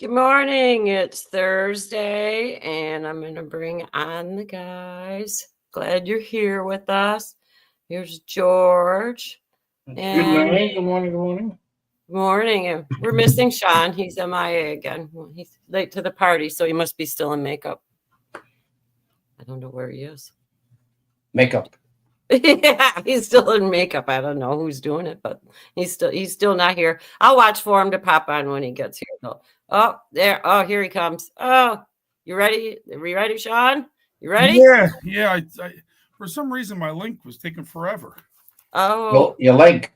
Good morning. It's Thursday, and I'm going to bring on the guys. Glad you're here with us. Here's George. Good morning. Good morning. Good morning. Morning. And we're missing Sean. He's MIA again. He's late to the party, so he must be still in makeup. I don't know where he is. Makeup. Yeah, he's still in makeup. I don't know who's doing it, but he's still not here. I'll watch for him to pop on when he gets here, though. Oh, there. Oh, here he comes. Oh, you ready? Are we ready, Sean? You ready? Yeah. I for some reason my link was taking forever. Oh, Your link.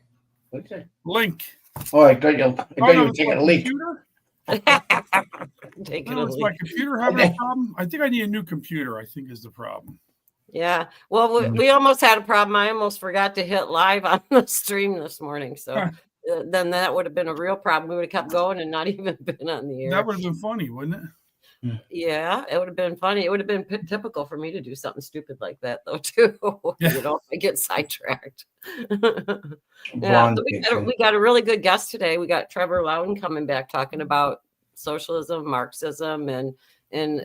What's it? Link. Oh, I thought you were taking a leak. taking Is my computer having a problem? I think I need a new computer. I think is the problem. Yeah. Well, we almost had a problem. I almost forgot to hit live on the stream this morning. So then that would have been a real problem. We would have kept going and not even been on the air. That would have been funny, wouldn't it? Yeah, it would have been funny. It would have been typical for me to do something stupid like that, though, too. You know, I get sidetracked. Yeah, so we got a really good guest today. We got Trevor Loudon coming back talking about socialism, Marxism, and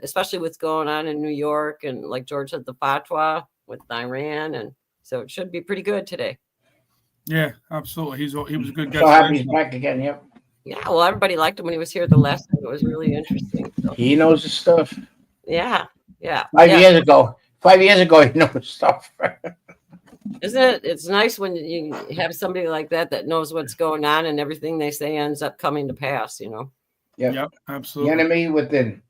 especially what's going on in New York, and like George said, the fatwa with Iran, and so it should be pretty good today. Yeah, absolutely. He was a good guest. So happy he's back again. Yep. Yeah, well, everybody liked him when he was here the last time. It was really interesting. So. He knows his stuff. Yeah. 5 years ago, he knows his stuff. Isn't it? It's nice when you have somebody like that knows what's going on, and everything they say ends up coming to pass. You know. Yep, absolutely. The enemy within.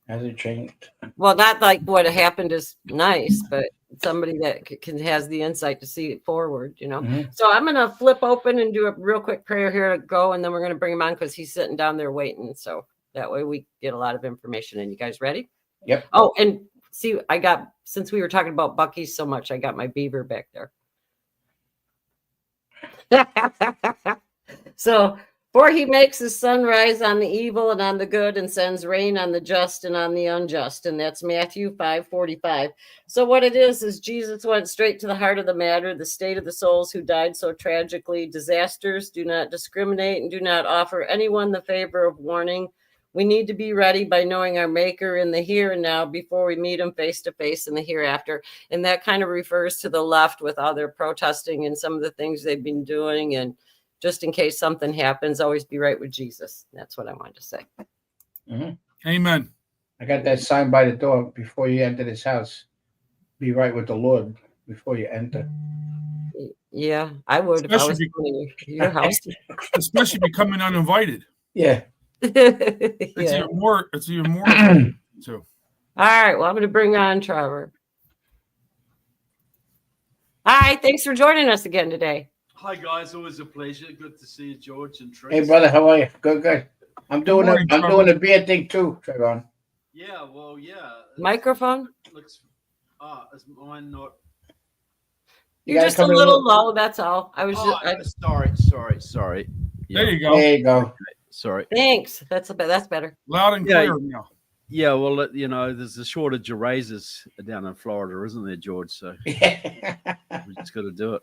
Has it changed? Well, not like what happened is nice, but somebody that has the insight to see it forward, you know. Mm-hmm. So I'm going to flip open and do a real quick prayer here to go, and then we're going to bring him on because he's sitting down there waiting. So that way we get a lot of information. And you guys ready? Yep. Oh, and see, since we were talking about Buc-ee's so much, I got my beaver back there. So... For he makes his sun rise on the evil and on the good, and sends rain on the just and on the unjust. And that's Matthew 5:45. So what it is Jesus went straight to the heart of the matter, the state of the souls who died so tragically. Disasters do not discriminate and do not offer anyone the favor of warning. We need to be ready by knowing our maker in the here and now before we meet him face to face in the hereafter. And that kind of refers to the left with all their protesting and some of the things they've been doing, and just in case something happens, always be right with Jesus. That's what I wanted to say. Mm-hmm. Amen. I got that sign by the door before you enter this house. Be right with the Lord before you enter. Yeah, I would if I was in your house. Especially becoming uninvited. Yeah. It's even more. So. All right. Well, I'm going to bring on Trevor. Hi. Thanks for joining us again today. Hi guys, always a pleasure. Good to see you, George and Trace. Hey brother, how are you? Good. I'm doing a beer thing too, Trevor. Yeah, well, yeah. Microphone? Is mine not? You're just a little low. That's all. I was sorry. Yeah. There you go. There you go. Okay, sorry. Thanks. That's better. Loud and clear now. Yeah, well, you know, there's a shortage of razors down in Florida, isn't there, George? So we just got to do it.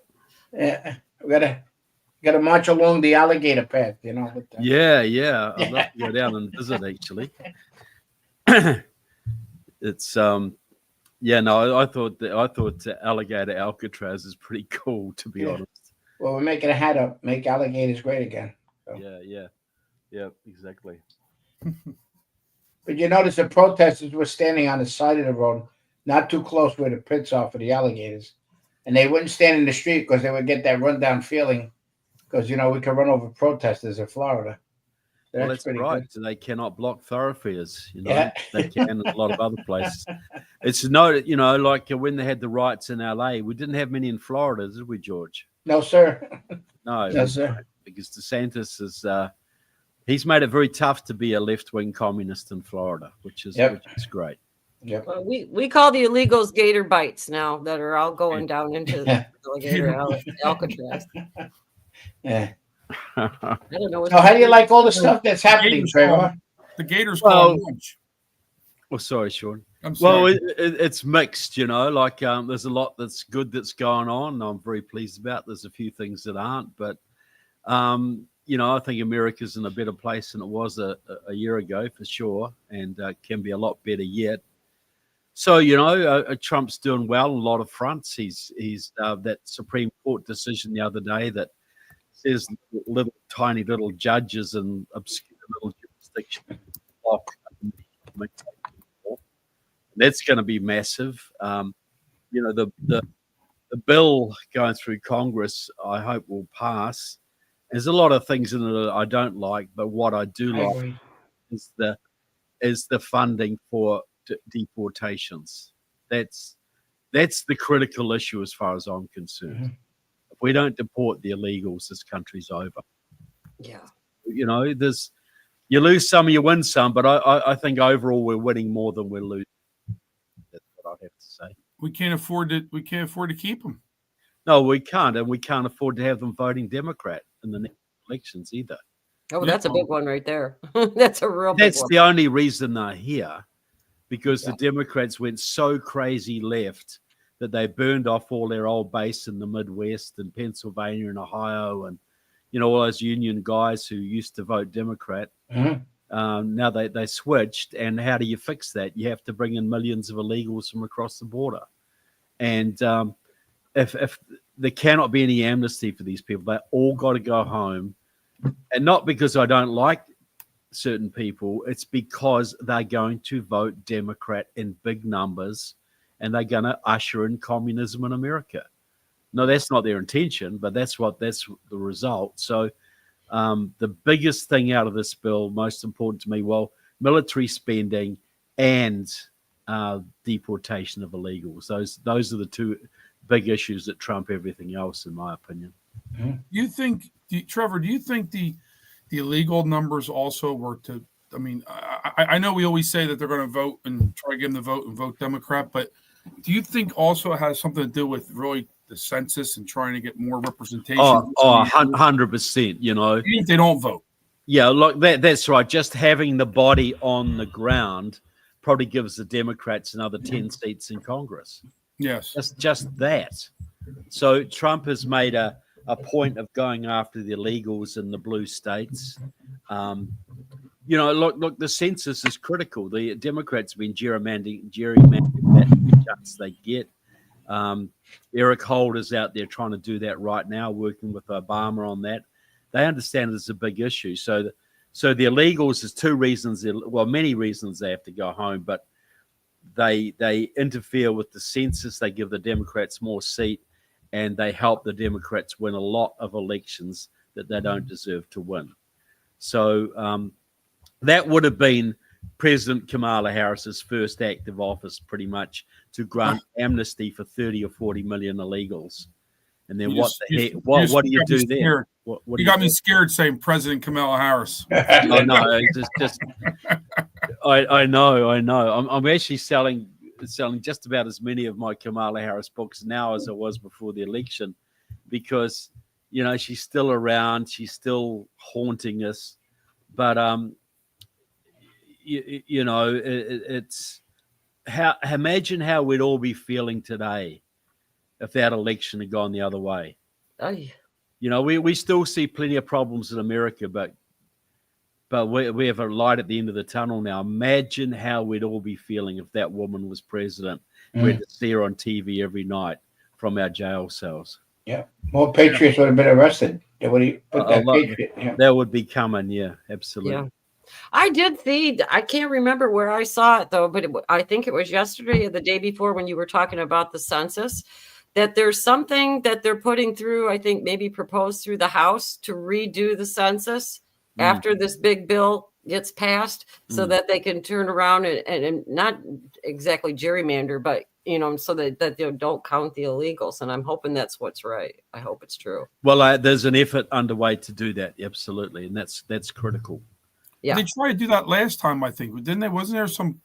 Yeah. We gotta march along the alligator path, you know. Yeah. I'd love to go down and visit. Actually, it's I thought alligator Alcatraz is pretty cool, to be honest. Well, we're making a hat up, make alligators great again. So. Yeah, exactly. But you notice the protesters were standing on the side of the road, not too close where the pits are for the alligators. And they wouldn't stand in the street because they would get that rundown feeling because, you know, we can run over protesters in Florida. So well, that's right. Good. They cannot block thoroughfares. You know, they can in a lot of other places. It's like when they had the riots in LA, we didn't have many in Florida, did we, George? No, sir. No, sir. Because DeSantis he's made it very tough to be a left-wing communist in Florida, which is great. Yeah. Well, we call the illegals gator bites now that are all going down into the alligator Alcatraz. Yeah. I don't know. So how do you like all the stuff that's happening, Trevor? The gators call lunch. Oh, sorry, Sean. I'm sorry. Well, it's mixed, you know. Like there's a lot that's good that's going on. I'm very pleased about. There's a few things that aren't, but I think America's in a better place than it was a year ago for sure, and can be a lot better yet. So, Trump's doing well on a lot of fronts. He's that Supreme Court decision the other day that says little tiny little judges and obscure little jurisdictions block. That's going to be massive. The bill going through Congress, I hope will pass. There's a lot of things in it that I don't like, but what I do like is the funding for deportations. That's the critical issue as far as I'm concerned. Mm-hmm. If we don't deport the illegals, this country's over. Yeah. You lose some, you win some, but I think overall we're winning more than we're losing. That's what I'd have to say. We can't afford to keep them. No, we can't, and we can't afford to have them voting Democrat in the next elections either. Oh, that's a big one right there. That's a real big one. That's the only reason they're here, because the Democrats went so crazy left that they burned off all their old base in the Midwest and Pennsylvania and Ohio and, all those union guys who used to vote Democrat. Mm-hmm. Now they switched, and how do you fix that? You have to bring in millions of illegals from across the border. And if there cannot be any amnesty for these people, they all got to go home. And not because I don't like certain people, it's because they're going to vote Democrat in big numbers, and they're going to usher in communism in America. No, that's not their intention, but that's the result. So the biggest thing out of this bill, most important to me, military spending and deportation of illegals. Those are the two big issues that trump everything else, in my opinion. Trevor, do you think the illegal numbers also were to? I mean, I know we always say that they're going to vote and try to get them to vote and vote Democrat, but do you think also it has something to do with really the census and trying to get more representation? 100%. Even if they don't vote. Yeah, look, that's right. Just having the body on the ground probably gives the Democrats another 10 seats in Congress. Yes. That's just that. So Trump has made a point of going after the illegals in the blue states. Look, the census is critical. The Democrats have been gerrymandering that chance they get. Eric Holder's out there trying to do that right now, working with Obama on that. They understand it's a big issue. So the illegals, there's many reasons they have to go home, but they interfere with the census. They give the Democrats more seat, and they help the Democrats win a lot of elections that they don't deserve to win. So that would have been President Kamala Harris's first act of office, pretty much, to grant amnesty for 30 or 40 million illegals. And then what do you do there? You got me scared saying President Kamala Harris. Oh, no, just I know. I'm actually selling just about as many of my Kamala Harris books now as I was before the election, because she's still around, she's still haunting us, but it's imagine how we'd all be feeling today if that election had gone the other way. Aye. We still see plenty of problems in America, but we have a light at the end of the tunnel now. Imagine how we'd all be feeling if that woman was president. We had to see her on TV every night from our jail cells. Yeah, more Patriots would have been arrested. That would be coming. Yeah, absolutely. Yeah. I did see, I can't remember where I saw it though, but I think it was yesterday or the day before when you were talking about the census, that there's something that they're putting through, I think maybe proposed through the House to redo the census after this big bill gets passed, so that they can turn around and not exactly gerrymander, but so that they don't count the illegals. And I'm hoping that's what's right. I hope it's true. Well, there's an effort underway to do that, absolutely, and that's critical. Yeah. They tried to do that last time, I think, didn't they? Wasn't there some?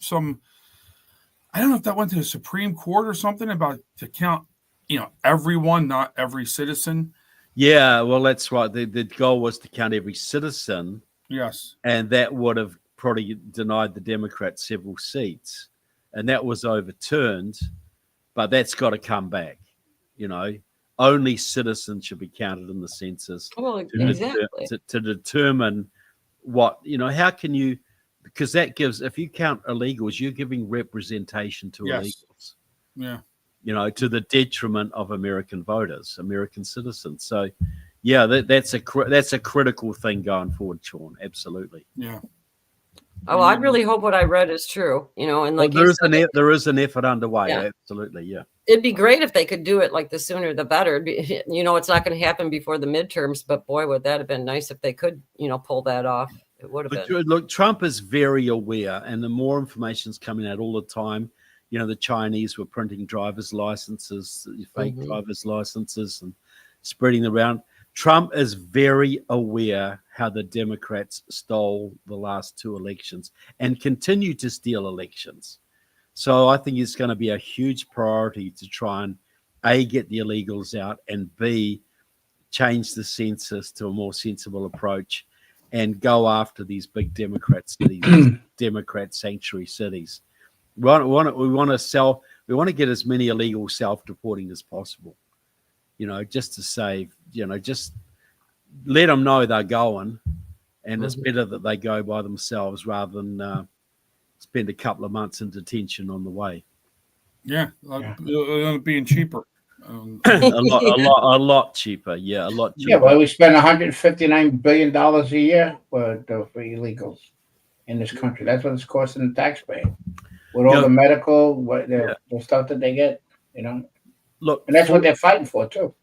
I don't know if that went to the Supreme Court or something about to count, everyone, not every citizen. Yeah, well, that's right. The goal was to count every citizen. Yes, and that would have probably denied the Democrats several seats, and that was overturned. But that's got to come back. only citizens should be counted in the census Well, to, exactly. to determine what, how can you, because that gives, if you count illegals, you're giving representation to Yes. illegals, Yeah. to the detriment of American voters, American citizens. So, yeah, that's a critical thing going forward, Sean. Absolutely. Yeah. Oh, I really hope what I read is true, and like there is an effort underway. Yeah. Absolutely. Yeah. It'd be great if they could do it like the sooner the better. It's not going to happen before the midterms, but boy, would that have been nice if they could, pull that off. It would have been. Look, Trump is very aware, and the more information's coming out all the time. The Chinese were printing driver's licenses, fake driver's licenses, and spreading around. Trump is very aware how the Democrats stole the last 2 elections and continue to steal elections. So I think it's going to be a huge priority to try and A, get the illegals out, and B, change the census to a more sensible approach and go after these big Democrat cities, Democrat sanctuary cities. We want to get as many illegal self-deporting as possible. Just to save, just let them know they're going, and it's better that they go by themselves rather than spend a couple of months in detention on the way. Yeah, it'll being cheaper. A lot cheaper. Yeah, a lot cheaper. Yeah, well, we spend $159 billion a year for illegals in this country. That's what it's costing the taxpayer. With all the medical, the stuff that they get, Look, and that's what they're fighting for too.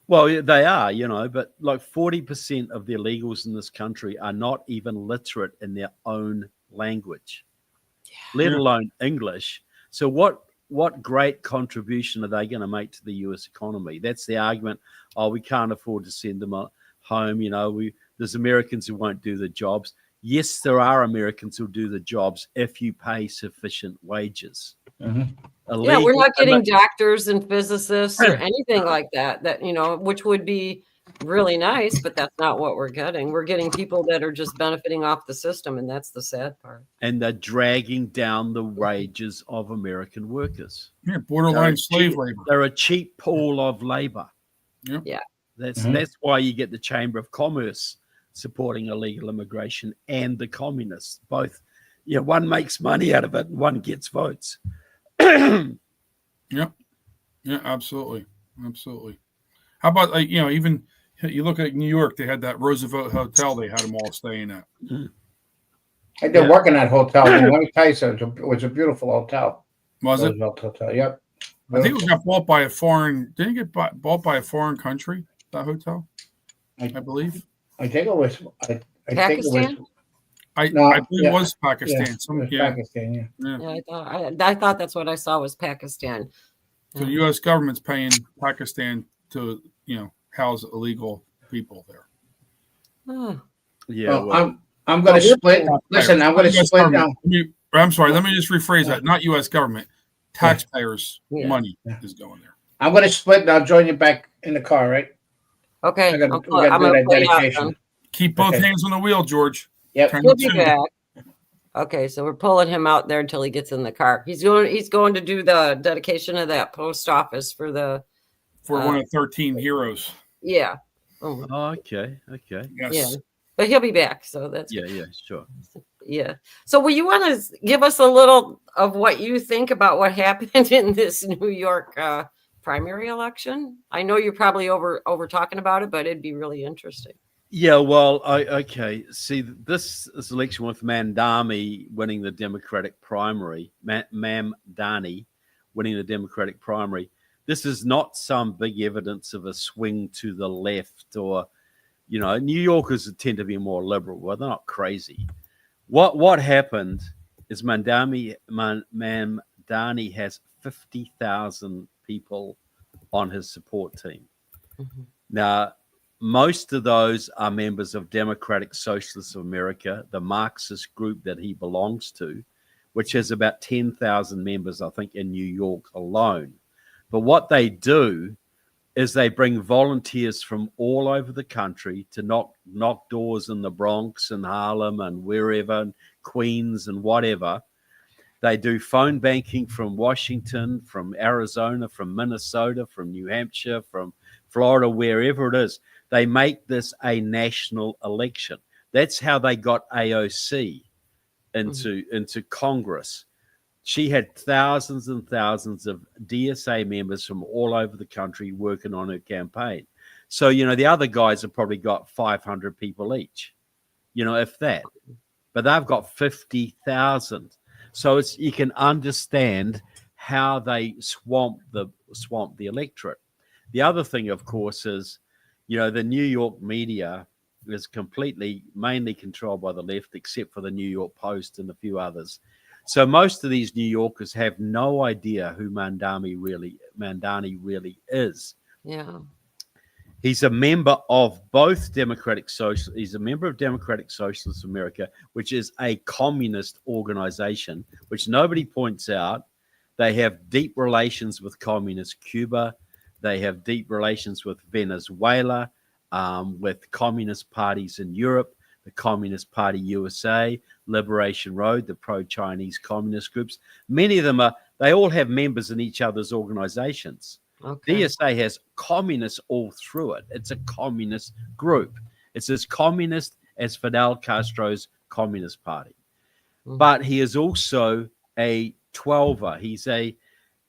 Well, they are, but like 40% of the illegals in this country are not even literate in their own language, let alone English. So what great contribution are they going to make to the U.S. economy? That's the argument. Oh, we can't afford to send them home. There's Americans who won't do the jobs. Yes, there are Americans who do the jobs if you pay sufficient wages. Yeah, we're not getting doctors and physicists or anything like that, which would be really nice, but that's not what we're getting. We're getting people that are just benefiting off the system, and that's the sad part. And they're dragging down the wages of American workers. Yeah, borderline slave labor. They're a cheap pool of labor. Yeah. That's why you get the Chamber of Commerce supporting illegal immigration and the communists. Both, one makes money out of it and one gets votes. Yeah, absolutely. How about even you look at New York, they had that Roosevelt Hotel they had them all staying at. I did work in that hotel. Let me tell you something. It was a beautiful hotel. Was it? Roosevelt Hotel. Yep. I think it got bought by a foreign. Didn't it get bought by a foreign country? That hotel, I believe. I think it was. Pakistan? I believe it was Pakistan. Yeah, Pakistan. Yeah, I thought that's what I saw was Pakistan. So the U.S. government's paying Pakistan to house illegal people there. Oh. Yeah. Well, I'm going to split. Listen, I'm going to split now. I'm sorry. Let me just rephrase that. Not U.S. government. Taxpayers' money is going there. I'm going to split, and I'll join you back in the car, right? Okay. I'm going to do that dedication. Keep both hands on the wheel, George. Yep. He'll be back. Okay, so we're pulling him out there until he gets in the car. He's going to do the dedication of that post office for one of 13 heroes. Yeah. Oh, okay. Yes. Yeah. But he'll be back, so that's good. Sure. Yeah. So will you want to give us a little of what you think about what happened in this New York primary election? I know you're probably over talking about it, but it'd be really interesting. Yeah, well, okay. See, this election with Mamdani winning the Democratic primary, Mamdani winning the Democratic primary, this is not some big evidence of a swing to the left or, New Yorkers tend to be more liberal. Well, they're not crazy. What happened is Mamdani has 50,000 people on his support team. Mm-hmm. Now, most of those are members of Democratic Socialists of America, the Marxist group that he belongs to, which has about 10,000 members, I think, in New York alone. But what they do is they bring volunteers from all over the country to knock doors in the Bronx and Harlem and wherever, and Queens and whatever. They do phone banking from Washington, from Arizona, from Minnesota, from New Hampshire, from Florida, wherever it is, they make this a national election. That's how they got AOC into Congress. She had thousands and thousands of DSA members from all over the country working on her campaign. So, the other guys have probably got 500 people each, if that. But they've got 50,000. So you can understand how they swamp the electorate. The other thing, of course, is, the New York media is mainly controlled by the left, except for the New York Post and a few others. So most of these New Yorkers have no idea who Mandani really is. Yeah. He's a member of both Democratic Social. He's a member of Democratic Socialists of America, which is a communist organization, which nobody points out. They have deep relations with communist Cuba. They have deep relations with Venezuela, with communist parties in Europe, the Communist Party USA, Liberation Road, the pro-Chinese communist groups. Many of them they all have members in each other's organizations. Okay. DSA has communists all through it. It's a communist group. It's as communist as Fidel Castro's Communist Party. Mm-hmm. But he is also a 12er. He's a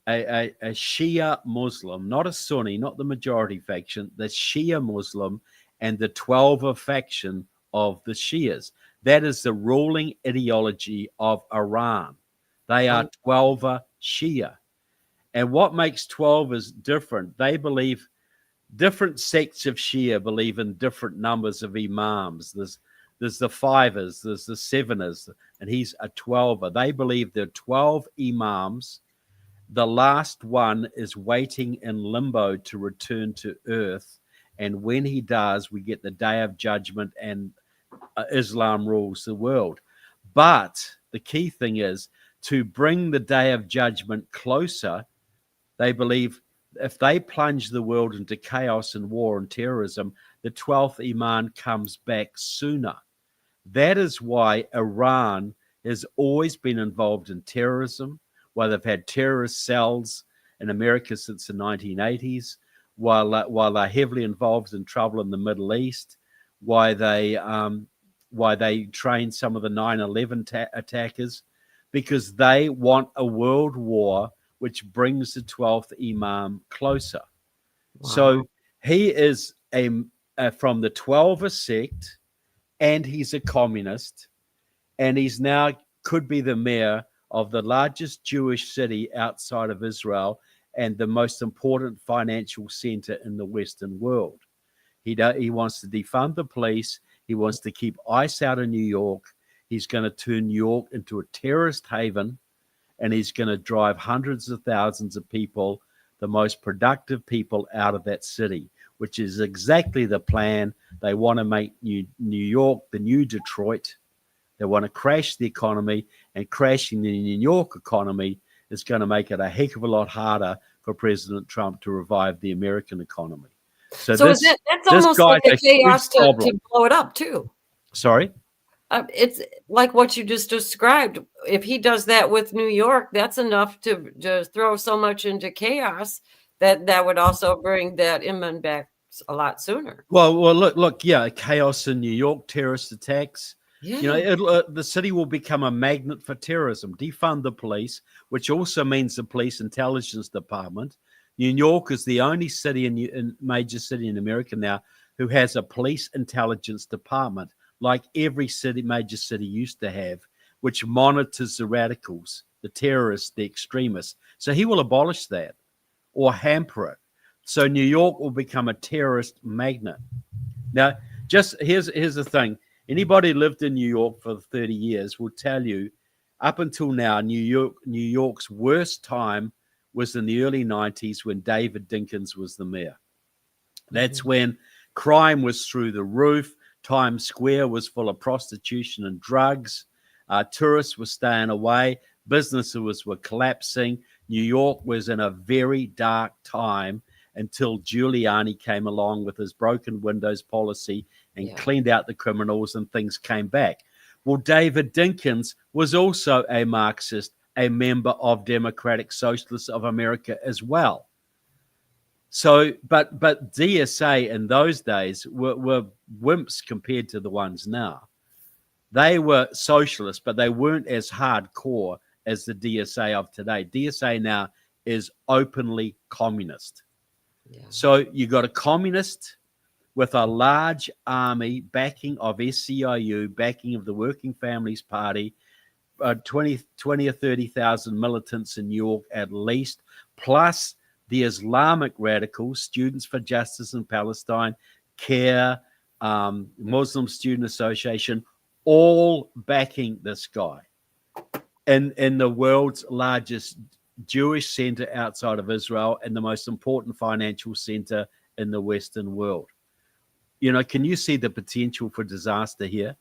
Shia Muslim, not a Sunni, not the majority faction, the Shia Muslim and the 12er faction of the Shias. That is the ruling ideology of Iran. They are 12er Shia. And what makes 12ers different, they believe different sects of Shia believe in different numbers of imams. There's the 5ers, there's the 7ers, and he's a 12er. They believe there are 12 imams. The last one is waiting in limbo to return to earth. And when he does, we get the day of judgment and Islam rules the world. But the key thing is to bring the day of judgment closer. They believe if they plunge the world into chaos and war and terrorism, the 12th Imam comes back sooner. That is why Iran has always been involved in terrorism, why they've had terrorist cells in America since the 1980s, while they're heavily involved in trouble in the Middle East, why they trained some of the 9/11 attackers, because they want a world war which brings the 12th Imam closer. Wow. So he is from the 12er sect, and he's a communist, and he's now could be the mayor of the largest Jewish city outside of Israel and the most important financial center in the Western world. He wants to defund the police. He wants to keep ICE out of New York. He's going to turn New York into a terrorist haven, and he's going to drive hundreds of thousands of people, the most productive people, out of that city, which is exactly the plan. They want to make New York the new Detroit. They want to crash the economy, and crashing the New York economy is going to make it a heck of a lot harder for President Trump to revive the American economy. So that's almost like a chaos to blow it up, too. Sorry? It's like what you just described. If he does that with New York, that's enough to just throw so much into chaos that would also bring that imam back a lot sooner. Well, look, yeah, chaos in New York, terrorist attacks. Yeah. The city will become a magnet for terrorism. Defund the police, which also means the police intelligence department. New York is the only city in major city in America now who has a police intelligence department, like every major city used to have, which monitors the radicals, the terrorists, the extremists. So he will abolish that or hamper it. So New York will become a terrorist magnet. Now, just here's the thing. Anybody who lived in New York for 30 years will tell you, up until now, New York's worst time was in the early 90s when David Dinkins was the mayor. That's when crime was through the roof. Times Square was full of prostitution and drugs. Tourists were staying away. Businesses were collapsing. New York was in a very dark time until Giuliani came along with his broken windows policy and cleaned out the criminals, and things came back. Well, David Dinkins was also a Marxist, a member of Democratic Socialists of America as well. So, but DSA in those days were wimps compared to the ones now. They were socialists, but they weren't as hardcore as the DSA of today. DSA now is openly communist. Yeah. So you got a communist with a large army backing of SCIU, backing of the Working Families Party, 20 or 30,000 militants in New York at least, plus the Islamic radicals, Students for Justice in Palestine, CARE, Muslim Student Association, all backing this guy in the world's largest Jewish center outside of Israel and the most important financial center in the Western world. You know, can you see the potential for disaster here?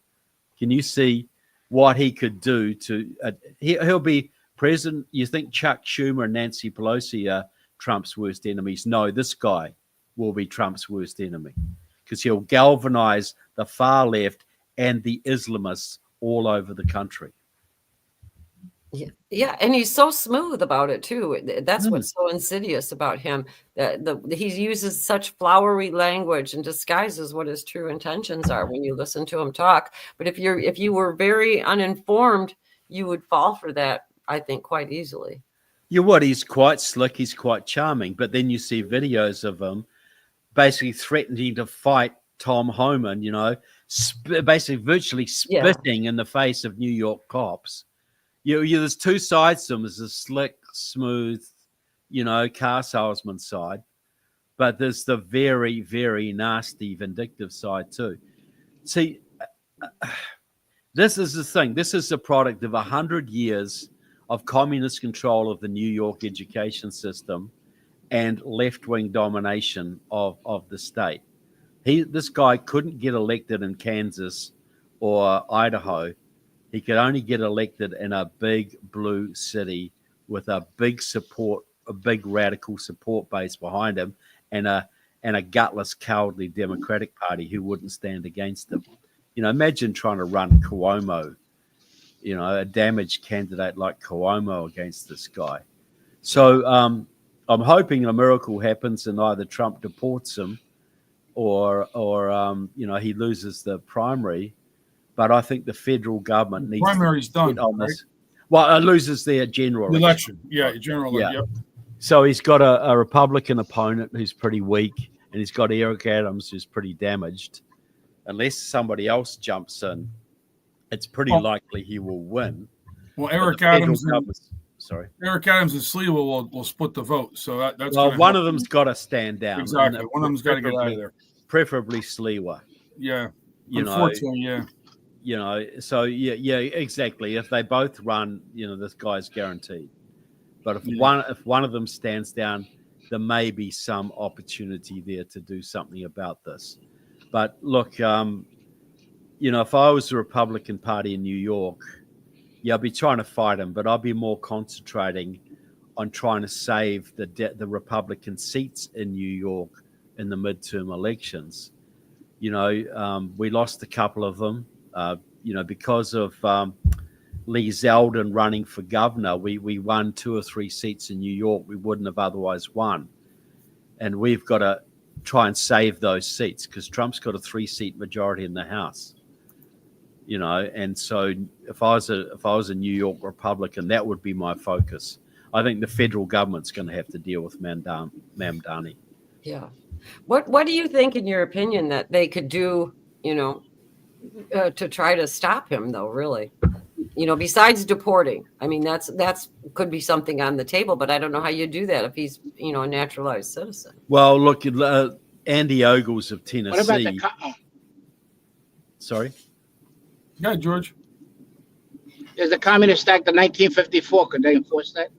Can you see what he could do to he'll be president? You think Chuck Schumer and Nancy Pelosi are Trump's worst enemies? No, this guy will be Trump's worst enemy because he'll galvanize the far left and the Islamists all over the country. Yeah, and he's so smooth about it too. That's what's so insidious about him. He uses such flowery language and disguises what his true intentions are when you listen to him talk. But if you were very uninformed, you would fall for that, I think, quite easily. You would. He's quite slick. He's quite charming. But then you see videos of him basically threatening to fight Tom Homan. You know, basically virtually spitting in the face of New York cops. There's two sides to him. There's a slick, smooth, car salesman side, but there's the very, very nasty, vindictive side too. See, this is the thing. This is the product of 100 years of communist control of the New York education system and left-wing domination of the state. This guy couldn't get elected in Kansas or Idaho. He could only get elected in a big blue city with a big radical support base behind him, and a gutless, cowardly Democratic Party who wouldn't stand against him. Imagine trying to run Cuomo, a damaged candidate like Cuomo against this guy. So I'm hoping a miracle happens and either Trump deports him or he loses the primary. But I think the federal government needs primary's to done on right? this. Well, it loses their general election. Yeah, general. Yeah. Yep. So he's got a Republican opponent who's pretty weak, and he's got Eric Adams who's pretty damaged. Unless somebody else jumps in, it's pretty likely he will win. Well, Eric Adams and Sliwa will split the vote. So that's one of them's got to stand down. Exactly, one of them's got to get out of there. Preferably Sliwa. Yeah. Unfortunately, So exactly. If they both run, this guy's guaranteed. But if one of them stands down, there may be some opportunity there to do something about this. But look, if I was the Republican Party in New York, I'd be trying to fight him, but I'd be more concentrating on trying to save the Republican seats in New York in the midterm elections. We lost a couple of them. Because of Lee Zeldin running for governor, we won 2 or 3 seats in New York we wouldn't have otherwise won. And we've got to try and save those seats because Trump's got a 3-seat majority in the House. And so if I was a New York Republican, that would be my focus. I think the federal government's going to have to deal with Mamdani. Yeah. What do you think, in your opinion, that they could do, to try to stop him, though, really? Besides deporting. I mean, that's could be something on the table, but I don't know how you do that if he's, a naturalized citizen. Well, look, Andy Ogles of Tennessee. What about Sorry? Yeah, George. There's the Communist Act of 1954. Could they enforce that?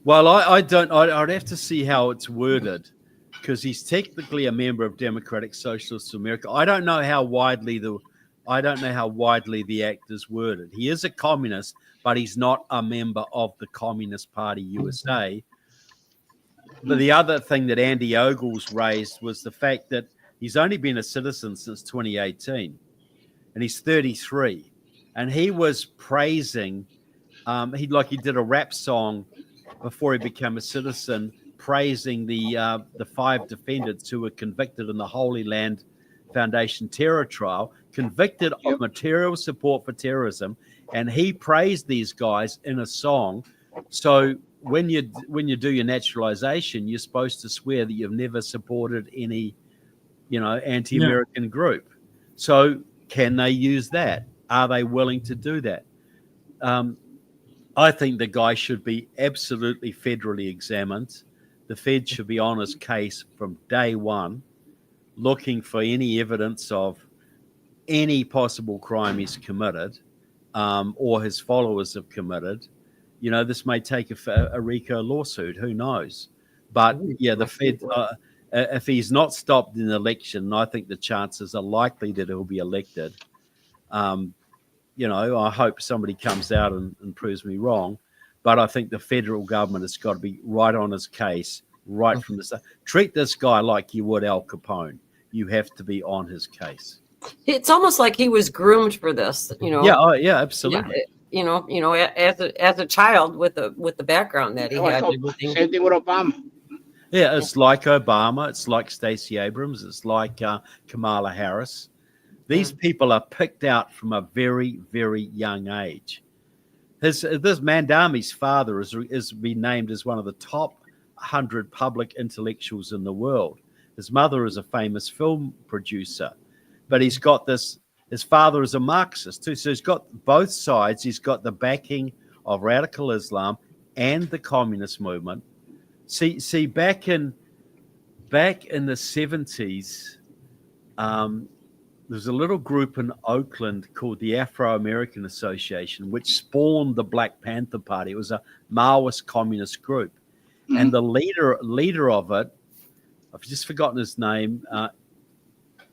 Well, I don't. I'd have to see how it's worded, because he's technically a member of Democratic Socialists of America. I don't know how widely the act is worded. He is a communist, but he's not a member of the Communist Party USA. But the other thing that Andy Ogles raised was the fact that he's only been a citizen since 2018, and he's 33, and he was praising. He did a rap song before he became a citizen, praising the 5 defendants who were convicted in the Holy Land Foundation terror trial, convicted of material support for terrorism, and he praised these guys in a song. So when you do your naturalization, you're supposed to swear that you've never supported any, anti-American group. So can they use that? Are they willing to do that? I think the guy should be absolutely federally examined. The Fed should be on his case from day one, looking for any evidence of any possible crime he's committed, or his followers have committed. This may take a RICO lawsuit. Who knows? But yeah, the Fed, if he's not stopped in the election, I think the chances are likely that he'll be elected. I hope somebody comes out and proves me wrong. But I think the federal government has got to be right on his case, right from the start. Treat this guy like you would Al Capone. You have to be on his case. It's almost like he was groomed for this, Yeah, absolutely. As a child with the background that he had. Same thing with Obama. Yeah, it's like Obama. It's like Stacey Abrams. It's like Kamala Harris. These people are picked out from a very, very young age. This Mandami's father is been named as one of the top 100 public intellectuals in the world. His mother is a famous film producer, but he's got this. His father is a Marxist too, so he's got both sides. He's got the backing of radical Islam and the communist movement. See, back in the 70s, there was a little group in Oakland called the Afro-American Association, which spawned the Black Panther Party. It was a Maoist communist group, and the leader of it, I've just forgotten his name.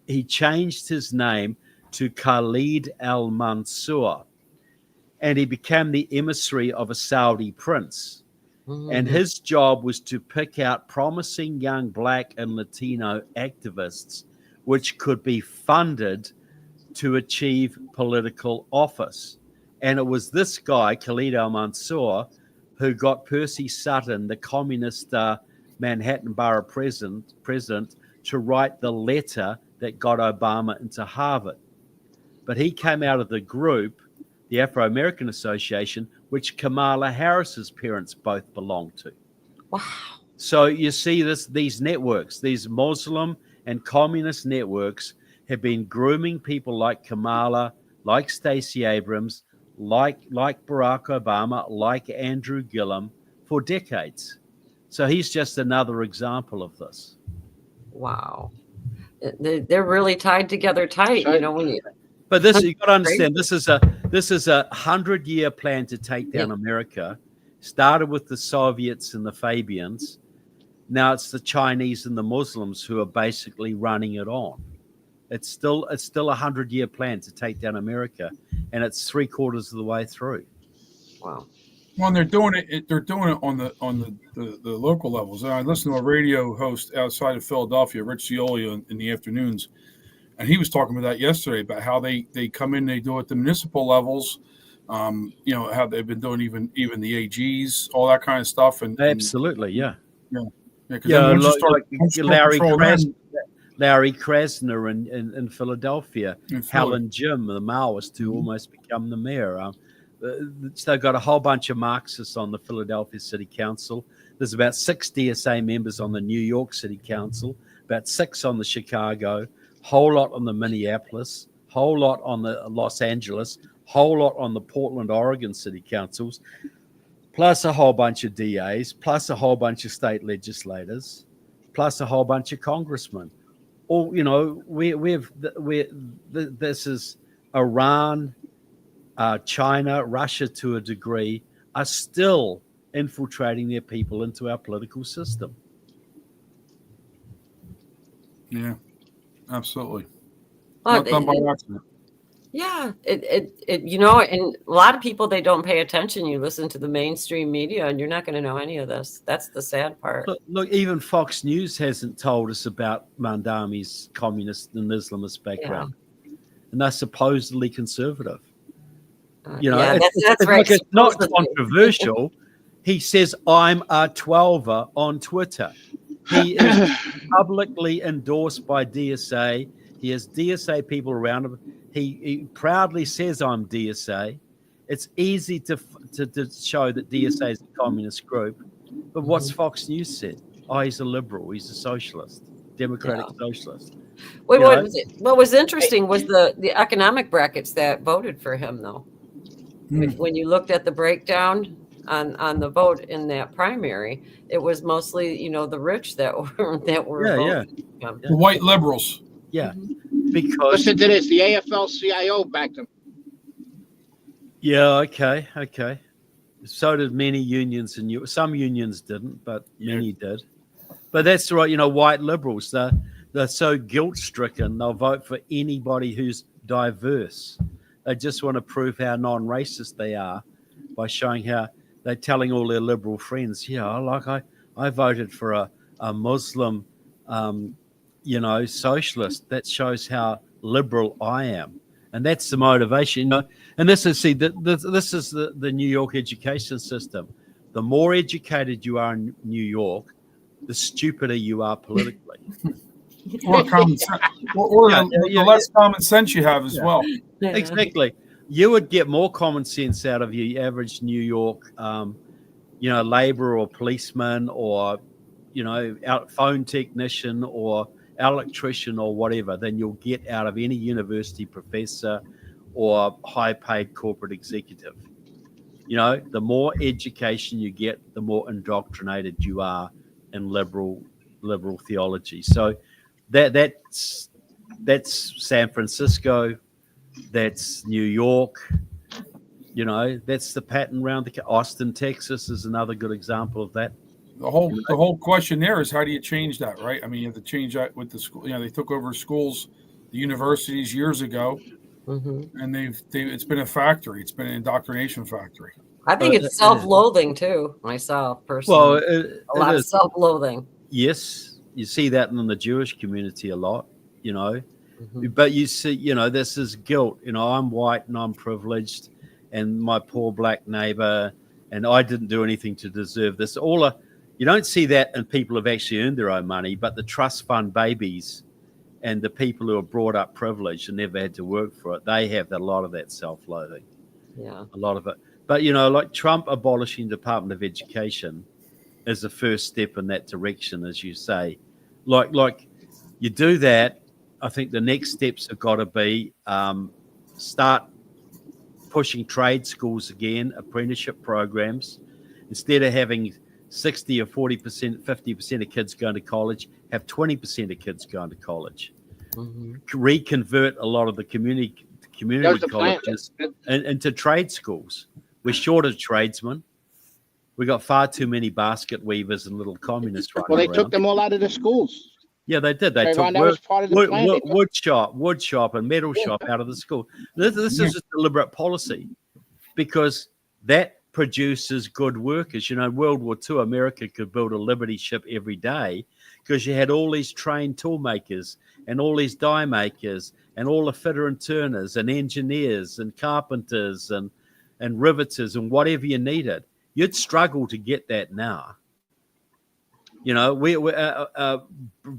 He changed his name to Khalid al-Mansour, and he became the emissary of a Saudi prince. And his job was to pick out promising young Black and Latino activists which could be funded to achieve political office. And it was this guy, Khalid al-Mansour, who got Percy Sutton, the communist Manhattan Borough president, to write the letter that got Obama into Harvard. But he came out of the group, the Afro-American Association, which Kamala Harris's parents both belonged to. Wow. So you see these networks, these Muslim and communist networks have been grooming people like Kamala, like Stacey Abrams, like Barack Obama, like Andrew Gillum for decades. So he's just another example of this. Wow. They're really tied together tight, when you... But this, you got to understand, this is a 100-year plan to take down America. Started with the Soviets and the Fabians. Now it's the Chinese and the Muslims who are basically running it on. It's still a 100-year plan to take down America, and it's 3/4 of the way through. Wow. Well, they're doing it. They're doing it on the local levels. I listened to a radio host outside of Philadelphia, Rich Cioli, in the afternoons, and he was talking about that yesterday, about how they come in, they do it at the municipal levels, how they've been doing even the AGs, all that kind of stuff. And absolutely, yeah. Larry Krasner in Philadelphia, Helen Jim, the Maoist, who almost become the mayor. They've got a whole bunch of Marxists on the Philadelphia City Council. There's about 6 DSA members on the New York City Council, about 6 on the Chicago, whole lot on the Minneapolis, whole lot on the Los Angeles, whole lot on the Portland, Oregon City Councils, plus a whole bunch of DAs, plus a whole bunch of state legislators, plus a whole bunch of congressmen. All this is Iran, China, Russia to a degree, are still infiltrating their people into our political system. Yeah, absolutely. Well, Not done by accident. Yeah, and a lot of people, they don't pay attention. You listen to the mainstream media, and you're not going to know any of this. That's the sad part. Look, even Fox News hasn't told us about Mandami's communist and Islamist background, and they're supposedly conservative. That's right. It's not controversial. He says, I'm a 12er on Twitter. He is publicly endorsed by DSA. He has DSA people around him. He proudly says, I'm DSA. It's easy to show that DSA is a communist group. But what's Fox News said? Oh, he's a liberal. He's a socialist, democratic socialist. Well, what was interesting was the economic brackets that voted for him, though. When you looked at the breakdown on the vote in that primary, it was mostly, the rich that were voting. The white liberals. Yeah. Because listen to this, the AFL-CIO backed him. Yeah, okay. So did many unions, and some unions didn't, but many did. But that's right, white liberals, they're so guilt-stricken, they'll vote for anybody who's diverse. They just want to prove how non-racist they are by showing how they're telling all their liberal friends, I voted for a Muslim, socialist. That shows how liberal I am. And that's the motivation, And this is the New York education system. The more educated you are in New York, the stupider you are politically. Or common sense, or the less common sense you have as well. Exactly. You would get more common sense out of your average New York, laborer or policeman or, phone technician or electrician or whatever than you'll get out of any university professor or high-paid corporate executive. The more education you get, the more indoctrinated you are in liberal theology. So that's San Francisco, that's New York. That's the pattern around Austin, Texas is another good example of that. The whole question there is, how do you change that, right? I mean, you have to change that with the school. They took over schools, the universities years ago, and it's been a factory. It's been an indoctrination factory. I think it's self-loathing too. Myself personally, a lot of self-loathing. Yes, you see that in the Jewish community a lot. But you see, this is guilt. I'm white and I'm privileged, and my poor black neighbor, and I didn't do anything to deserve this. You don't see that in people who've actually earned their own money, but the trust fund babies and the people who are brought up privileged and never had to work for it, they have a lot of that self-loathing. Yeah, a lot of it. But like Trump abolishing the Department of Education is the first step in that direction, as you say. Like you do that, I think the next steps have got to be start pushing trade schools again, apprenticeship programs. Instead of having 60 or 40%, 50% of kids going to college, have 20% of kids going to college. Reconvert a lot of the community colleges into trade schools. We're short of tradesmen. We got far too many basket weavers and little communists running around. They took them all out of the schools. Yeah, they did. They took wood shop and metal shop out of the school. This is a deliberate policy because that produces good workers. World War II, America could build a Liberty ship every day because you had all these trained tool makers and all these die makers and all the fitter and turners and engineers and carpenters and riveters and whatever you needed. You'd struggle to get that now. We're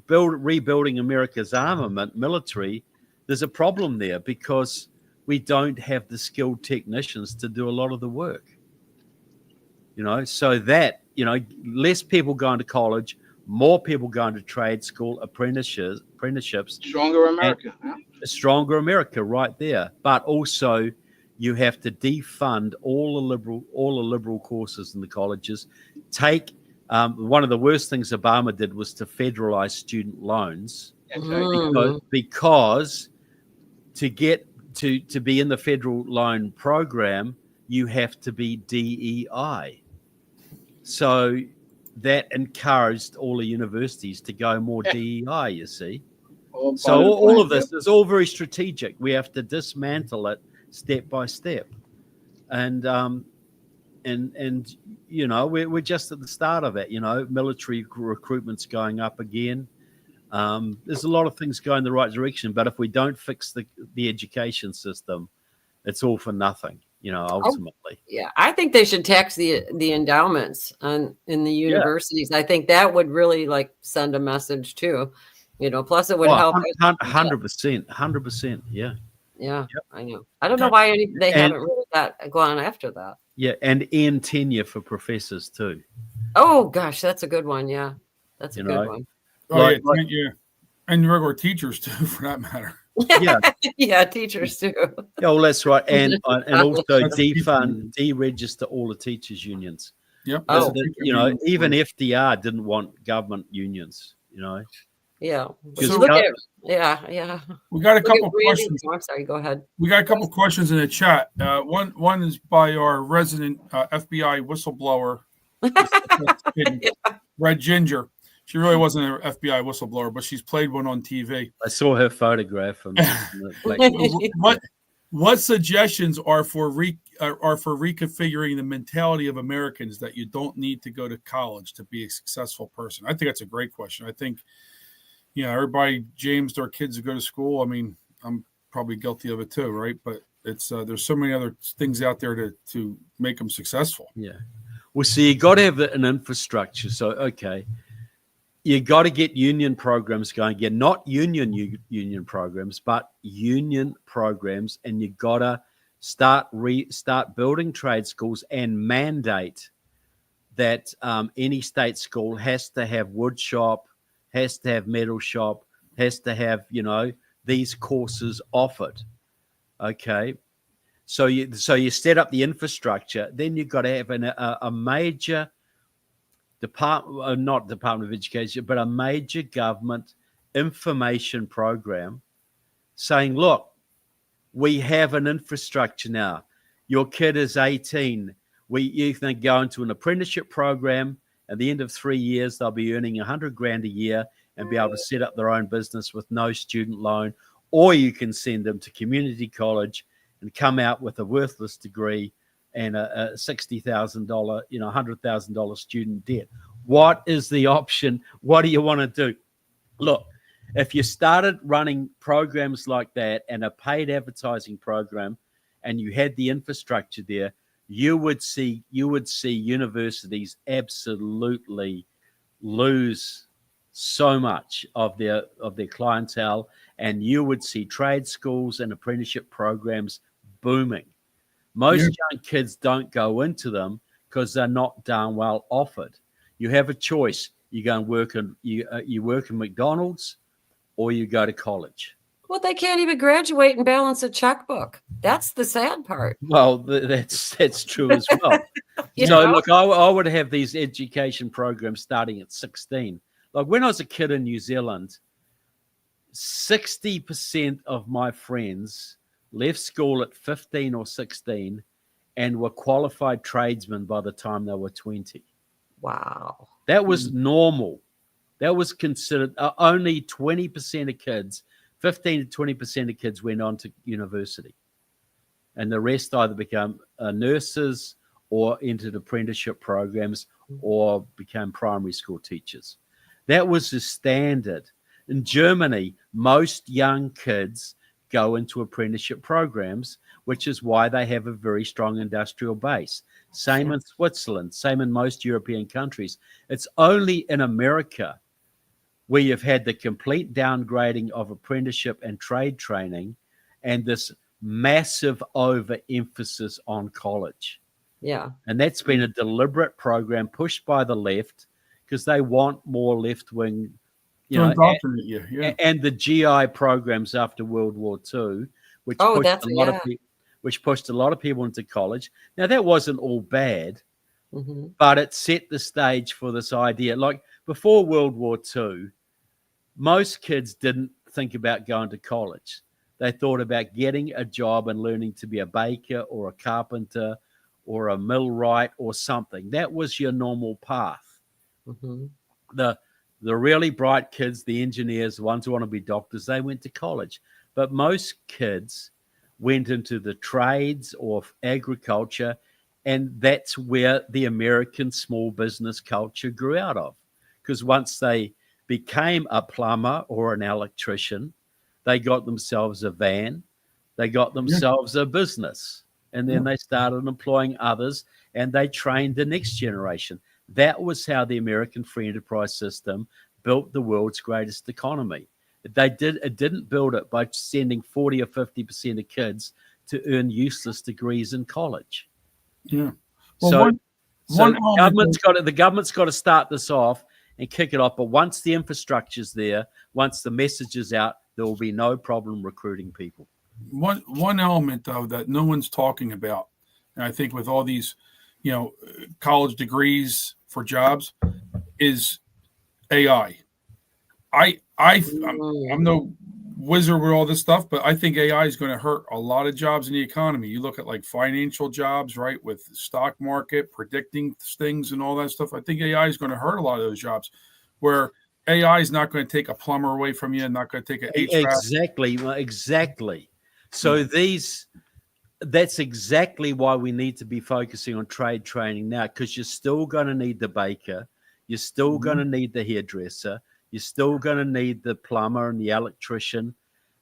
rebuilding America's armament, military. There's a problem there because we don't have the skilled technicians to do a lot of the work. So that, less people going to college, more people going to trade school, apprenticeships. Stronger America. A stronger America right there. But also you have to defund all the liberal courses in the colleges. Take one of the worst things Obama did was to federalize student loans. Because to get to be in the federal loan program, you have to be DEI. So that encouraged all the universities to go more DEI, you see. So all of this is all very strategic. We have to dismantle it step by step. And we're just at the start of it. Military recruitment's going up again. There's a lot of things going the right direction, but if we don't fix the education system, it's all for nothing. ultimately. Yeah, I think they should tax the endowments in the universities. I think that would really like send a message too. Plus it would help. 100%. Yeah. Yeah, yep. I know. I don't know why they haven't really gone after that. Yeah, and end tenure for professors too. Oh gosh, that's a good one. Yeah, that's a good one. Oh yeah, and regular teachers too, for that matter. Yeah, yeah, teachers too. Yeah, well, that's right, and also deregister all the teachers' unions. Yep. Even FDR didn't want government unions. Yeah. So look at yeah. We got a couple questions. I'm sorry, go ahead. We got a couple questions in the chat. One is by our resident FBI whistleblower, Red Ginger. She really wasn't an FBI whistleblower, but she's played one on TV. I saw her photograph. What suggestions are for reconfiguring the mentality of Americans that you don't need to go to college to be a successful person? I think that's a great question. I think, everybody james their kids to go to school. I mean, I'm probably guilty of it too, right? But it's there's so many other things out there to make them successful. Yeah. Well, see, you got to have an infrastructure. So, okay. You got to get union programs going again, not union programs, but union programs, and you got to start building trade schools and mandate that any state school has to have wood shop, has to have metal shop, has to have these courses offered. Okay, so you set up the infrastructure, then you've got to have a major not Department of Education, but a major government information program saying, look, we have an infrastructure now. Your kid is 18. You can go into an apprenticeship program. At the end of 3 years, they'll be earning $100,000 a year and be able to set up their own business with no student loan. Or you can send them to community college and come out with a worthless degree and a $60,000, $100,000 student debt. What is the option? What do you want to do? Look, if you started running programs like that and a paid advertising program, and you had the infrastructure there, you would see universities absolutely lose so much of their clientele, and you would see trade schools and apprenticeship programs booming. Most young kids don't go into them because they're not darn well offered. You have a choice. You go and work you work in McDonald's, or you go to college. Well, they can't even graduate and balance a checkbook. That's the sad part. Well, that's true as well. Look, I would have these education programs starting at 16. Like when I was a kid in New Zealand, 60% of my friends left school at 15 or 16 and were qualified tradesmen by the time they were 20. Wow. That was normal. That was considered only 20% of kids, 15 to 20% of kids went on to university. And the rest either became nurses or entered apprenticeship programs or became primary school teachers. That was the standard. In Germany, most young kids go into apprenticeship programs, which is why they have a very strong industrial base. Same in Switzerland, same in most European countries. It's only in America where you've had the complete downgrading of apprenticeship and trade training and this massive overemphasis on college. Yeah. And that's been a deliberate program pushed by the left because they want more left-wing, and the GI programs after World War II, which pushed a lot of people into college. Now, that wasn't all bad, but it set the stage for this idea. Like before World War II, most kids didn't think about going to college. They thought about getting a job and learning to be a baker or a carpenter or a millwright or something. That was your normal path. The really bright kids, the engineers, the ones who want to be doctors, they went to college. But most kids went into the trades or agriculture, and that's where the American small business culture grew out of. Because once they became a plumber or an electrician, they got themselves a van, they got themselves a business, and then they started employing others, and they trained the next generation. That was how the American free enterprise system built the world's greatest economy. It didn't build it by sending 40 or 50% of kids to earn useless degrees in college. Yeah. Well, the government's got to start this off and kick it off. But once the infrastructure's there, once the message is out, there will be no problem recruiting people. One element, though, that no one's talking about, and I think with all these, college degrees for jobs, is AI. I'm no wizard with all this stuff, but I think AI is going to hurt a lot of jobs in the economy. You look at like financial jobs, right, with the stock market, predicting things and all that stuff. I think AI is going to hurt a lot of those jobs, where AI is not going to take a plumber away from you, and not going to take an HVAC. Exactly. So that's exactly why we need to be focusing on trade training now, because you're still going to need the baker, you're still going to need the hairdresser, you're still going to need the plumber and the electrician.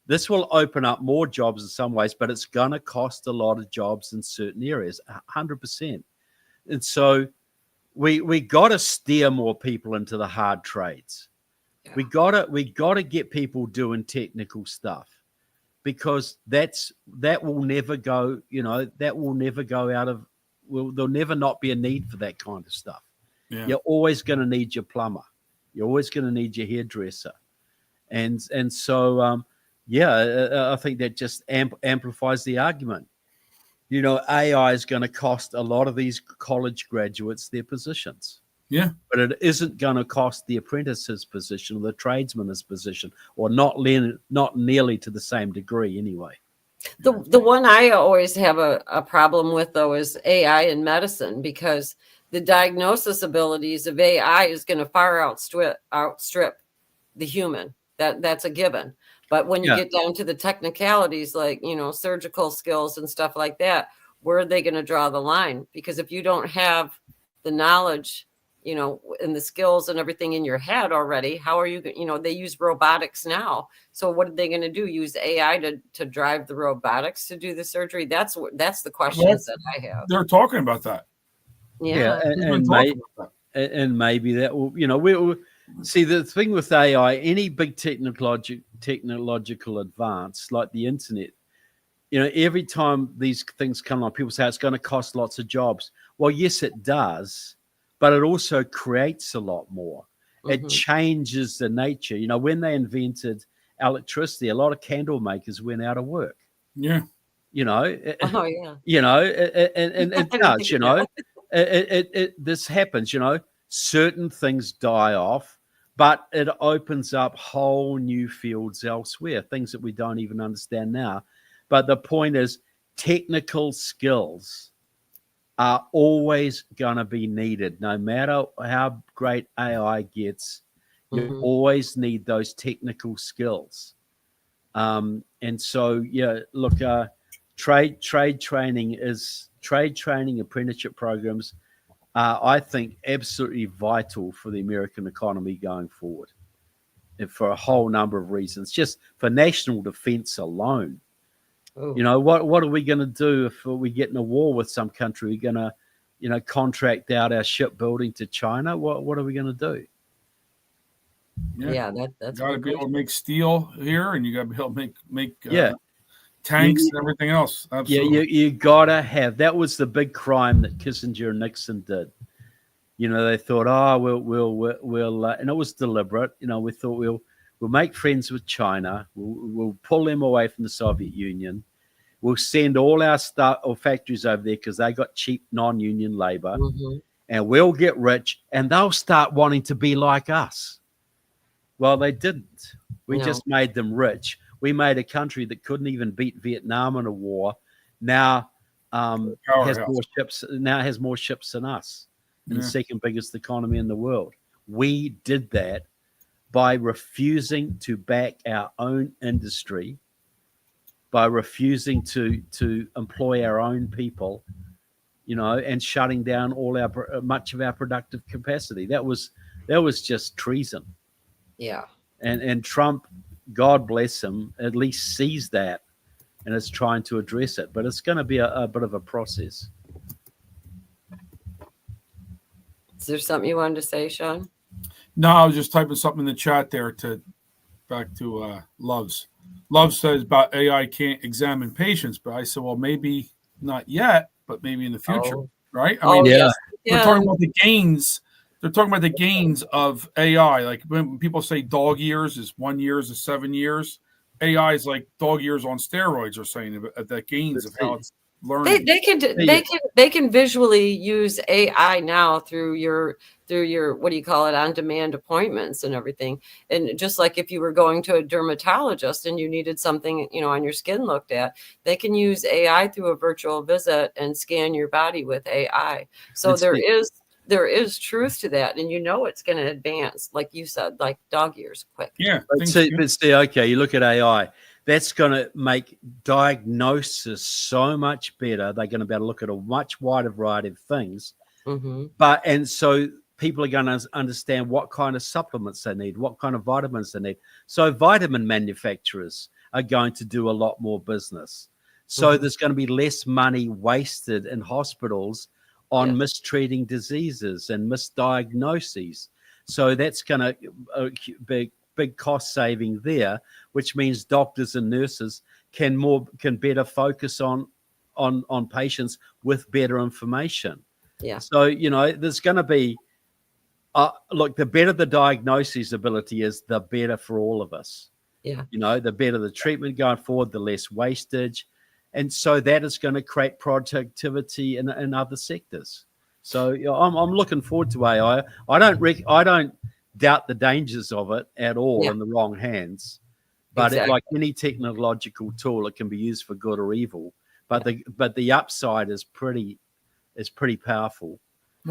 This will open up more jobs in some ways, but it's going to cost a lot of jobs in certain areas, 100%. And so we got to steer more people into the hard trades. Yeah. We got to get people doing technical stuff, because that will never go, that will never go out of, there'll never not be a need for that kind of stuff. Yeah. You're always going to need your plumber. You're always going to need your hairdresser. And so, I think that just amplifies the argument. AI is going to cost a lot of these college graduates their positions. Yeah. But it isn't going to cost the apprentice's position or the tradesman's position, or not nearly to the same degree anyway. The one I always have a problem with, though, is AI in medicine, because the diagnosis abilities of AI is going to far outstrip the human. That's a given. But when you get down to the technicalities, like, surgical skills and stuff like that, where are they going to draw the line? Because if you don't have the knowledge, and the skills and everything in your head already, how are you, they use robotics now. So what are they going to do? Use AI to drive the robotics to do the surgery? That's the questions that I have. They're talking about that. Yeah. And maybe that will, we'll see. The thing with AI, any big technological advance like the internet, every time these things come along, people say it's going to cost lots of jobs. Well, yes, it does, but it also creates a lot more. It changes the nature. When they invented electricity, a lot of candle makers went out of work. Yeah. And it does, this happens, certain things die off, but it opens up whole new fields elsewhere, things that we don't even understand now. But the point is, technical skills are always going to be needed. No matter how great AI gets, you always need those technical skills. And so, look, trade training, apprenticeship programs are, I think, absolutely vital for the American economy going forward, and for a whole number of reasons. Just for national defense alone. Oh. What are we going to do if we get in a war with some country? We're going to, contract out our shipbuilding to China. What are we going to do? Yeah, that's got to be able to make steel here, and you got to be able to make tanks and everything else. Absolutely. Yeah, you got to have. That was the big crime that Kissinger and Nixon did. They thought, we'll and it was deliberate. We thought we'll make friends with China. We'll pull them away from the Soviet Union. We'll send all our factories over there because they got cheap non-union labor, and we'll get rich, and they'll start wanting to be like us. Well, they didn't. We just made them rich. We made a country that couldn't even beat Vietnam in a war. Now has more ships. Now has more ships than us, and the second biggest economy in the world. We did that by refusing to back our own industry, by refusing to employ our own people, and shutting down much of our productive capacity. That was just treason. Yeah. And Trump, God bless him, at least sees that, and it's trying to address it. But it's going to be a bit of a process. Is there something you wanted to say, Sean? No, I was just typing something in the chat there back to Loves. Love says about AI can't examine patients, but I said, well, maybe not yet, but maybe in the future, right? I mean, yes. They're talking about the gains. They're talking about the gains of AI. Like when people say dog years is 1 year is 7 years, AI is like dog years on steroids. Are saying the gains of how it's learning. They can visually use AI now through your what do you call it, on demand appointments and everything. And just like if you were going to a dermatologist and you needed something, on your skin looked at, they can use AI through a virtual visit and scan your body with AI. So there is truth to that, and it's going to advance, like you said, like dog years quick. Yeah. But see, okay, you look at AI. That's going to make diagnosis so much better. They're going to be able to look at a much wider variety of things. Mm-hmm. And so people are going to understand what kind of supplements they need, what kind of vitamins they need. So vitamin manufacturers are going to do a lot more business. So there's going to be less money wasted in hospitals on mistreating diseases and misdiagnoses. So that's going to be big cost saving there, which means doctors and nurses can better focus on patients with better information. Yeah. So there's going to be look, the better the diagnosis ability is, the better for all of us. Yeah. The better the treatment going forward, the less wastage, and so that is going to create productivity in other sectors. So I'm looking forward to AI. I don't doubt the dangers of it at all in the wrong hands, but like any technological tool, it can be used for good or evil. But the upside is pretty powerful.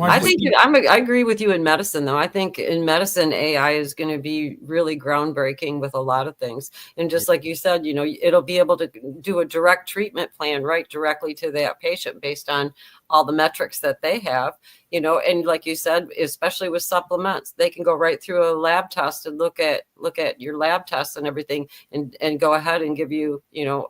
I agree with you in medicine, though. I think in medicine, AI is going to be really groundbreaking with a lot of things. And just like you said, it'll be able to do a direct treatment plan right directly to that patient based on all the metrics that they have, and like you said, especially with supplements, they can go right through a lab test and look at your lab tests and everything and go ahead and give you,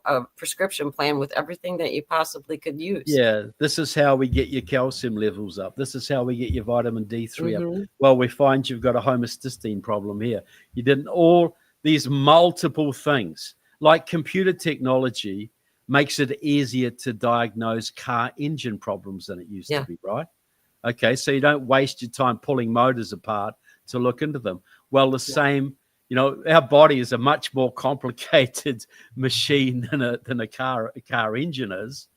a prescription plan with everything that you possibly could use. Yeah, this is how we get your calcium levels up. This is how we get your vitamin D3 up. Well, we find you've got a homocysteine problem here. You didn't all these multiple things, like computer technology makes it easier to diagnose car engine problems than it used to be, right? Okay, so you don't waste your time pulling motors apart to look into them. Well, the same, our body is a much more complicated machine than a car engine is.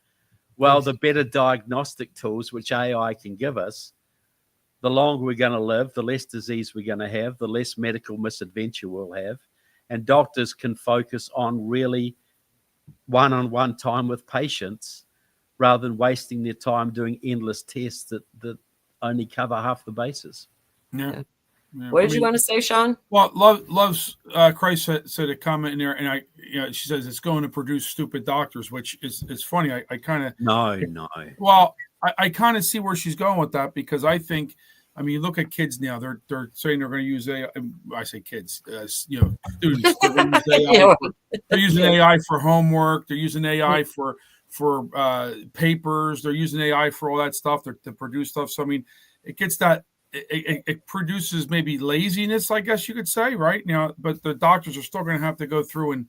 Well, the better diagnostic tools, which AI can give us, the longer we're going to live, the less disease we're going to have, the less medical misadventure we'll have. And doctors can focus on really one-on-one time with patients rather than wasting their time doing endless tests that only cover half the bases. Yeah. What did you want to say, Sean? Well, Love's Christ said a comment in there, and she says it's going to produce stupid doctors, which is funny. I kind of no. Well, I kind of see where she's going with that, because I think, you look at kids now. They're saying they're going to use AI. I say kids, students. They're going to use AI. They're using AI for homework. They're using AI for papers. They're using AI for all that stuff to produce stuff. So it gets that. It produces maybe laziness, I guess you could say, right? But the doctors are still going to have to go through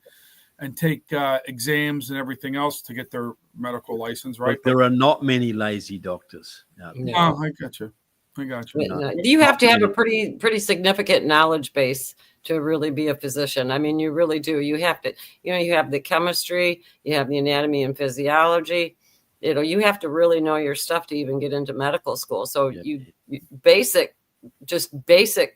and take exams and everything else to get their medical license, right? But there are not many lazy doctors. No. Oh, I got you. You have to have a pretty significant knowledge base to really be a physician. You really do. You have to, you have the chemistry, you have the anatomy and physiology. You have to really know your stuff to even get into medical school. So basic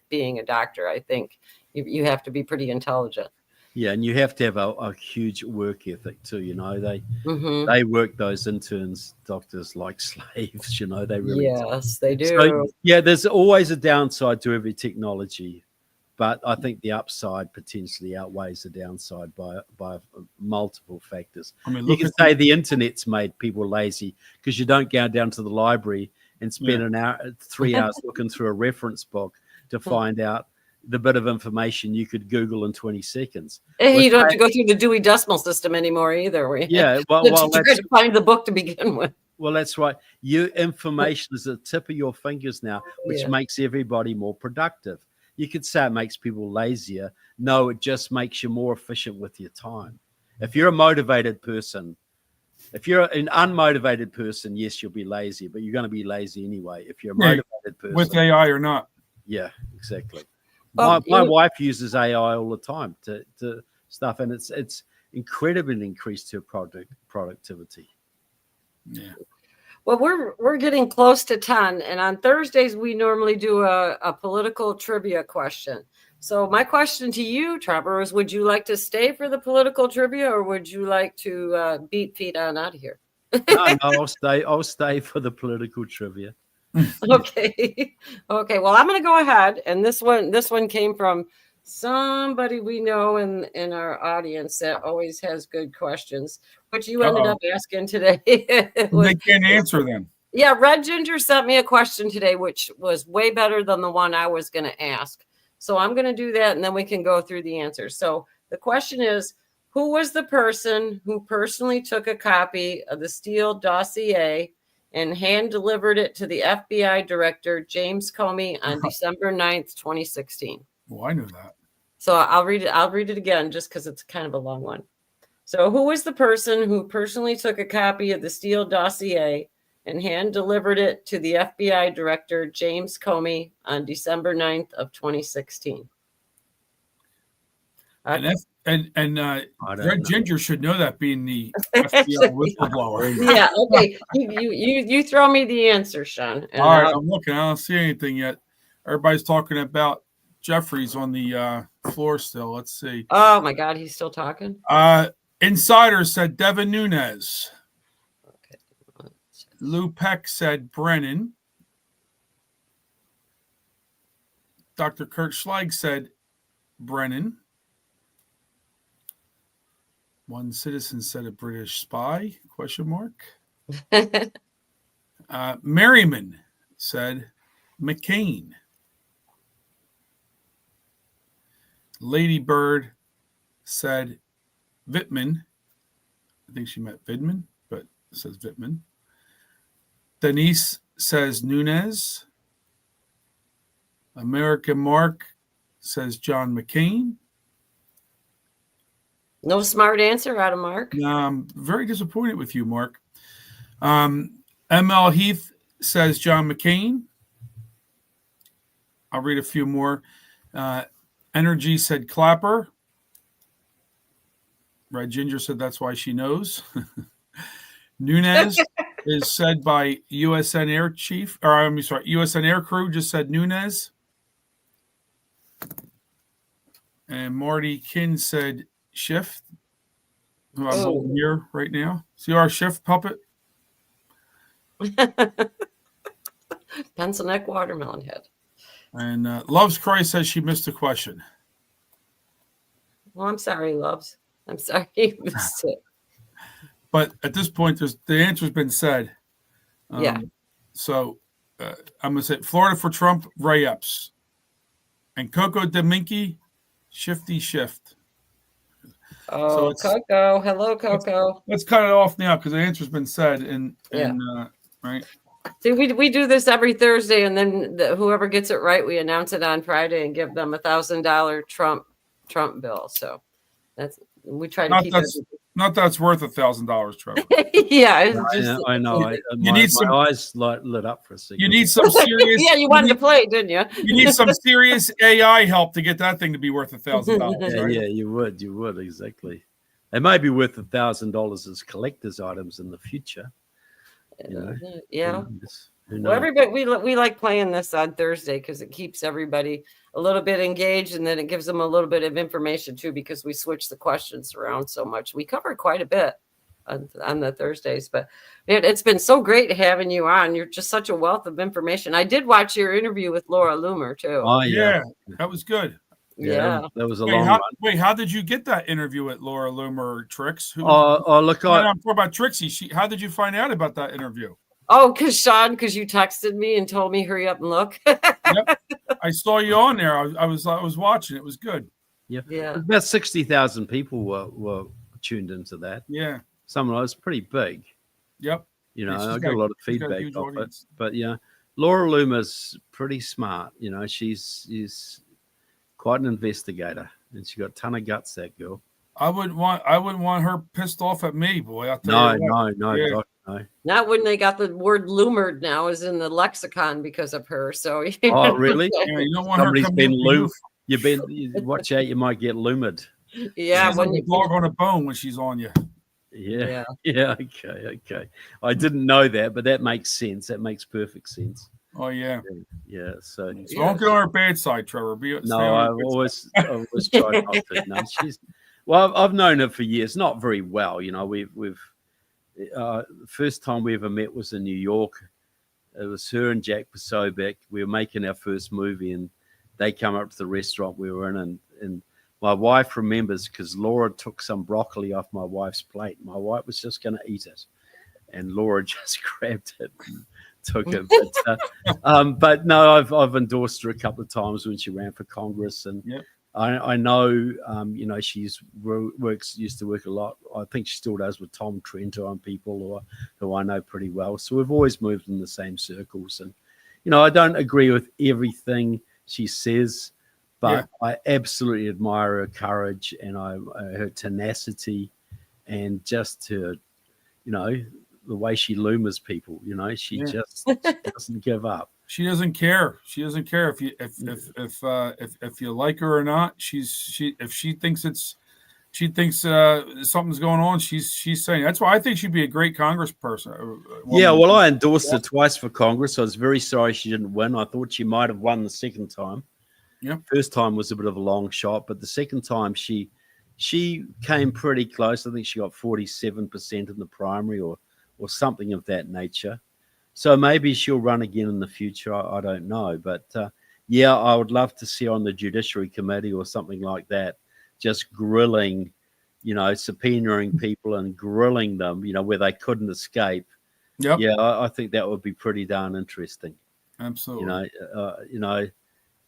being a doctor, I think you have to be pretty intelligent. Yeah, and you have to have a huge work ethic too. They work those interns, doctors like slaves. They really they do. So, there's always a downside to every technology, but I think the upside potentially outweighs the downside by multiple factors. You can say the internet's made people lazy because you don't go down to the library and spend 3 hours looking through a reference book to find out the bit of information you could Google in 20 seconds. And you don't have to go through the Dewey Decimal System anymore either. Yeah, well, to try to find the book to begin with. Well, that's right. Your information is at the tip of your fingers now, which makes everybody more productive. You could say it makes people lazier. No, it just makes you more efficient with your time. If you're a motivated person, if you're an unmotivated person, yes, you'll be lazy, but you're going to be lazy anyway. If you're a motivated person. With AI or not. Yeah, exactly. Well, my wife uses AI all the time to stuff, and it's incredibly increased her productivity. Yeah. Well, we're getting close to 10, and on Thursdays we normally do a political trivia question. So my question to you, Trevor, is: would you like to stay for the political trivia, or would you like to beat feet on out of here? No, I'll stay for the political trivia. Okay. Okay. Well, I'm going to go ahead, and this one came from somebody we know in our audience that always has good questions, which you ended up asking today. They can't answer them. Yeah, Red Ginger sent me a question today, which was way better than the one I was going to ask. So I'm going to do that, and then we can go through the answers. So the question is, who was the person who personally took a copy of the Steele dossier and hand-delivered it to the FBI director, James Comey, on December 9th, 2016? Well, I knew that. So I'll read it again just because it's kind of a long one. So who was the person who personally took a copy of the Steele dossier and hand-delivered it to the FBI director, James Comey, on December 9th of 2016? Red Ginger should know that, being the FBI whistleblower. Yeah, okay. You throw me the answer, Sean. All right, I'm looking. I don't see anything yet. Everybody's talking about Jeffries on the floor still. Let's see. Oh my God, he's still talking. Insider said Devin Nunes. Okay. Lou Peck said Brennan. Dr. Kurt Schleig said Brennan. One citizen said a British spy, ? Merriman said McCain. Lady Bird said Vittman. I think she meant Vidman, but it says Vittman. Denise says Nunes. American Mark says John McCain. No smart answer out of Mark. I'm very disappointed with you, Mark. ML Heath says John McCain. I'll read a few more. Energy said Clapper. Red Ginger said that's why she knows. Nunes is said by USN Air Chief, or I'm sorry, USN Air Crew just said Nunes. And Marty Kin said Schiff, who I'm holding here right now. See our Schiff puppet? Pencil neck watermelon head. And Loves Christ says she missed a question. Well, I'm sorry, Loves. I'm sorry you missed it. But at this point, the answer's been said. Yeah. So I'm going to say Florida for Trump, Ray Epps. And Coco Domingue, Shifty Shift. Oh, so Coco. Hello, Coco. Let's cut it off now because the answer's been said. Right. See, we do this every Thursday, and then whoever gets it right, we announce it on Friday and give them $1,000 Trump bill. So we try to keep it. Not that it's worth $1,000, Trevor. Yeah, I know. You need some eyes lit up for a second. You need some serious. Yeah, you wanted to play, didn't you? You need some serious AI help to get that thing to be worth $1,000. Right? Yeah, you would exactly. They may be worth $1,000 as collector's items in the future. You know? Yeah. Well, everybody, we like playing this on Thursday because it keeps everybody a little bit engaged, and then it gives them a little bit of information too, because we switch the questions around so much. We cover quite a bit on the Thursdays, but it's been so great having you on. You're just such a wealth of information. I did watch your interview with Laura Loomer too. Oh yeah, that was good. Yeah, that was a long one. How did you get that interview with Laura Loomer, Trix? Look, I'm talking about Trixie. How did you find out about that interview? Oh, because you texted me and told me hurry up and look. Yep. I saw you on there. I was watching. It was good. Yeah. Yeah. About 60,000 people were tuned into that. Yeah. Some of those pretty big. Yep. You know, Yeah, I got a lot of she's got a feedback huge off it. audience. But yeah, Laura Loomer's pretty smart. You know, she's quite an investigator, and she got a ton of guts. That girl. I wouldn't want her pissed off at me, boy. I'll tell you what. No, Yeah. gosh, no. Not when they got the word "loomered" now is in the lexicon because of her. So Oh, really? Yeah, you don't want Somebody's her been coming loomed. Watch out, you might get loomed. yeah, She's like a dog on a bone when she's on you. Yeah. Okay. I didn't know that, but that makes sense. That makes perfect sense. Oh yeah. Yeah. So Don't get on her bad side, Trevor. no, I've always tried not to. No, well, I've known her for years, not very well. You know, we've the first time we ever met was in New York. It was her and Jack Posobiec. We were making our first movie, and they come up to the restaurant we were in, and my wife remembers because Laura took some broccoli off my wife's plate. My wife was just going to eat it, and Laura just grabbed it and took it. But no, I've endorsed her a couple of times when she ran for Congress, and yep. I know, you know, she's used to work a lot. I think she still does with Tom Trento on people who I know pretty well. So we've always moved in the same circles. And, you know, I don't agree with everything she says, but I absolutely admire her courage and her tenacity and just her, you know, the way she lumers people. You know, she just doesn't give up. She doesn't care. She doesn't care if you like her or not. If she thinks something's going on, she's saying. That's why I think she'd be a great congressperson. Yeah, well, I endorsed her twice for Congress. I was very sorry she didn't win. I thought she might have won the second time. Yeah, first time was a bit of a long shot, but the second time she came pretty close. I think she got 47% in the primary or something of that nature. So maybe she'll run again in the future. I don't know. But, yeah, I would love to see her on the Judiciary Committee or something like that, just grilling, you know, subpoenaing people and grilling them, you know, where they couldn't escape. Yep. Yeah, I think that would be pretty darn interesting. Absolutely. You know,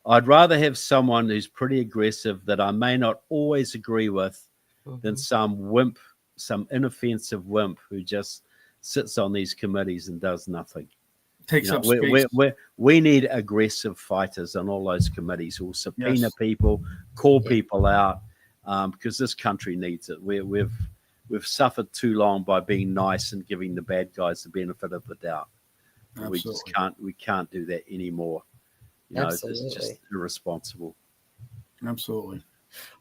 I'd rather have someone who's pretty aggressive that I may not always agree with than some wimp, some inoffensive wimp who just sits on these committees and does nothing. Takes up space. We need aggressive fighters on all those committees who will subpoena people, call people out, because this country needs it. We've suffered too long by being nice and giving the bad guys the benefit of the doubt. We can't do that anymore. You know, it's just irresponsible. Absolutely.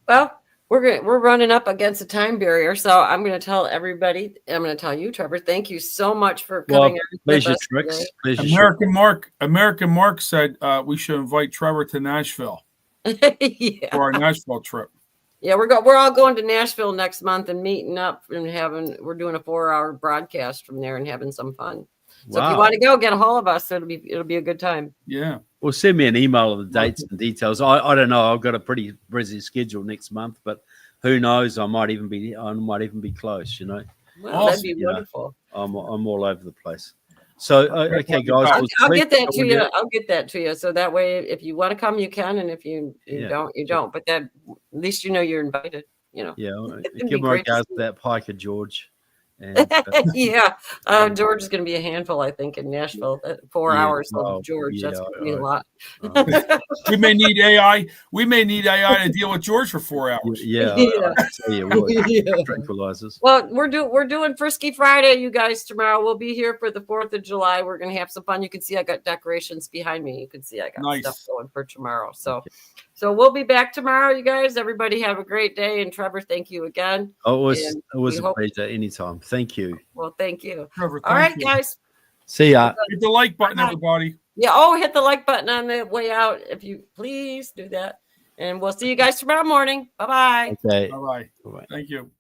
Well, we're running up against a time barrier, so I'm going to tell everybody. I'm going to tell you, Trevor. Thank you so much for coming. Pleasure, Tricks. American Mark said we should invite Trevor to Nashville for our Nashville trip. Yeah, we're all going to Nashville next month and meeting up and we're doing a 4-hour broadcast from there and having some fun. So if you want to go, get a hold of us. It'll be a good time. Yeah. Well, send me an email of the dates and details. I don't know. I've got a pretty busy schedule next month, but who knows? I might even be close. You know. Well, that'd be wonderful. I'm all over the place. So okay, guys. I'll get that to you. I'll get that to you. So that way, if you want to come, you can, and if you don't, you don't. But that, at least you know you're invited. You know. Yeah. Give my regards to that Piker George. And, yeah, George is going to be a handful, I think, in Nashville. 4 hours of George. That's going to be a lot. We may need AI. We may need AI to deal with George for 4 hours. Yeah. I'll tell you what, tranquilizers. Well, we're doing Frisky Friday, you guys, tomorrow. We'll be here for the 4th of July. We're going to have some fun. You can see I got decorations behind me. You can see I got stuff going for tomorrow. So we'll be back tomorrow, you guys. Everybody have a great day. And Trevor, thank you again. Oh, it was a pleasure anytime. Thank you. Well, thank you. Trevor, all right, guys. See ya. Hit the like button, everybody. Yeah. Hit the like button on the way out. If you please do that. And we'll see you guys tomorrow morning. Bye-bye. Okay. Bye-bye. Thank you.